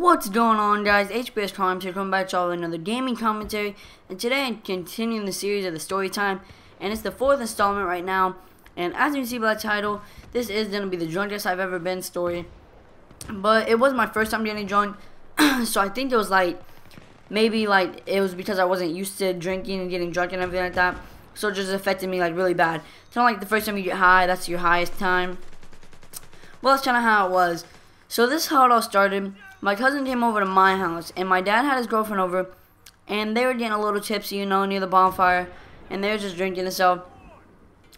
What's going on, guys? HBS Crimes here, coming back to y'all with another gaming commentary. And today I'm continuing the series of the story time, and it's the 4th installment right now. And as you can see by the title, this is going to be the drunkest I've ever been story. But it was my first time getting drunk, so I think it was maybe it was because I wasn't used to drinking and getting drunk and everything like that. So it just affected me really bad. It's not like the first time you get high, that's your highest time. Well, that's kind of how it was. So this is how it all started. My cousin came over to my house, and my dad had his girlfriend over, and they were getting a little tipsy, you know, near the bonfire, and they were just drinking and stuff.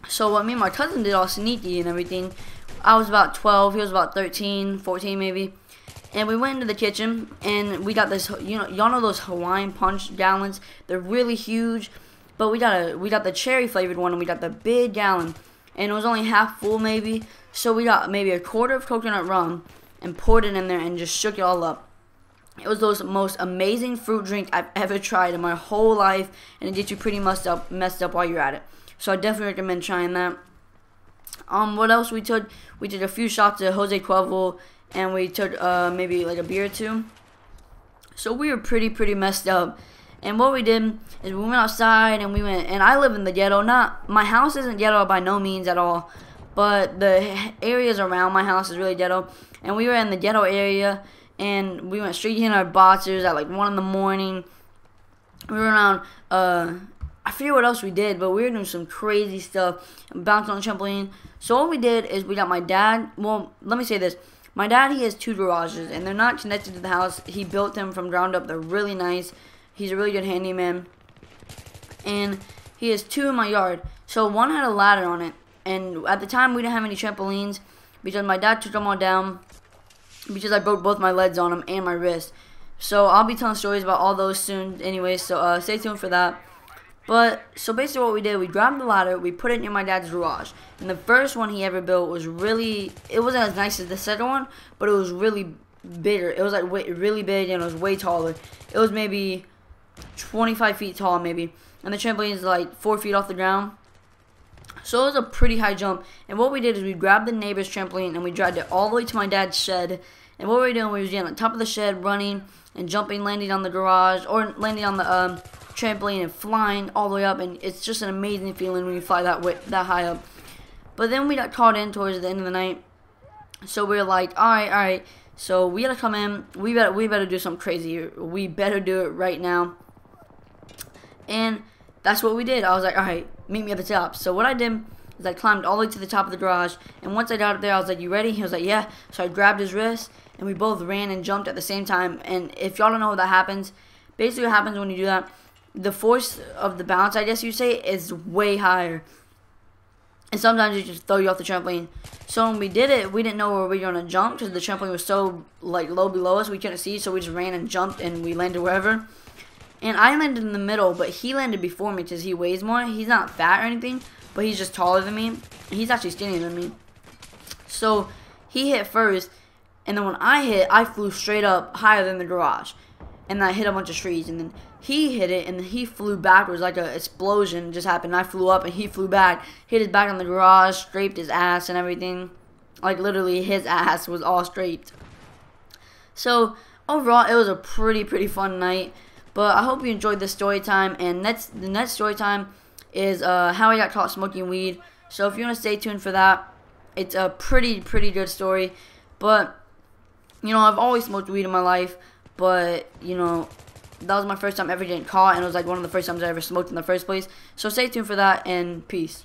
So what me and my cousin did, all sneaky and everything, I was about 12, he was about 13, 14 maybe, and we went into the kitchen, and we got this, y'all know those Hawaiian Punch gallons? They're really huge, but we got the cherry flavored one, and we got the big gallon, and it was only half full maybe, so we got maybe a quarter of coconut rum, and poured it in there and just shook it all up. It was the most amazing fruit drink I've ever tried in my whole life, and it gets you pretty messed up while you're at it. So I definitely recommend trying that. What else we took? We took a few shots of Jose Cuervo, and we took maybe like a beer or two. So we were pretty messed up. And what we did is we went outside and and I live in the ghetto. My house isn't ghetto by no means at all, but the areas around my house is really ghetto. And we were in the ghetto area, and we went straight in our boxers at like 1 in the morning. We were around, I forget what else we did, but we were doing some crazy stuff, bouncing on the trampoline. So what we did is we got my dad, well, let me say this. My dad, he has 2 garages, and they're not connected to the house. He built them from ground up. They're really nice. He's a really good handyman. And he has 2 in my yard. So one had a ladder on it, and at the time we didn't have any trampolines because my dad took them all down because I broke both my legs on them and my wrist. So I'll be telling stories about all those soon anyway, so stay tuned for that. But so basically what we did, we grabbed the ladder, we put it in my dad's garage. And the first one he ever built was it wasn't as nice as the second one, but it was really bigger. It was really big, and it was way taller. It was maybe 25 feet tall maybe, and the trampoline is like 4 feet off the ground. So it was a pretty high jump. And what we did is we grabbed the neighbor's trampoline and we dragged it all the way to my dad's shed. And what we were doing, we were getting on top of the shed, running and jumping, landing on the garage, or landing on the trampoline and flying all the way up. And it's just an amazing feeling when you fly that high up. But then we got caught in towards the end of the night. So we were like, all right. So we gotta come in. We better do something crazy. We better do it right now. And that's what we did. I was like, all right, meet me at the top. So what I did is I climbed all the way to the top of the garage, and once I got up there, I was like, you ready? He was like, yeah. So I grabbed his wrist, and we both ran and jumped at the same time. And if y'all don't know what that happens, basically what happens when you do that, the force of the bounce, I guess you'd say, is way higher. And sometimes it just throw you off the trampoline. So when we did it, we didn't know where we were going to jump because the trampoline was so low below us, we couldn't see, so we just ran and jumped, and we landed wherever. And I landed in the middle, but he landed before me because he weighs more. He's not fat or anything, but he's just taller than me. He's actually skinnier than me. So he hit first, and then when I hit, I flew straight up higher than the garage. And I hit a bunch of trees, and then he hit it, and then he flew backwards like an explosion just happened. I flew up, and he flew back, hit his back on the garage, scraped his ass and everything. Like literally his ass was all scraped. So overall, it was a pretty fun night. But I hope you enjoyed this story time, and the next story time is how I got caught smoking weed. So if you want to stay tuned for that, it's a pretty good story. But, I've always smoked weed in my life, but, that was my first time ever getting caught, and it was like one of the first times I ever smoked in the first place. So stay tuned for that, and peace.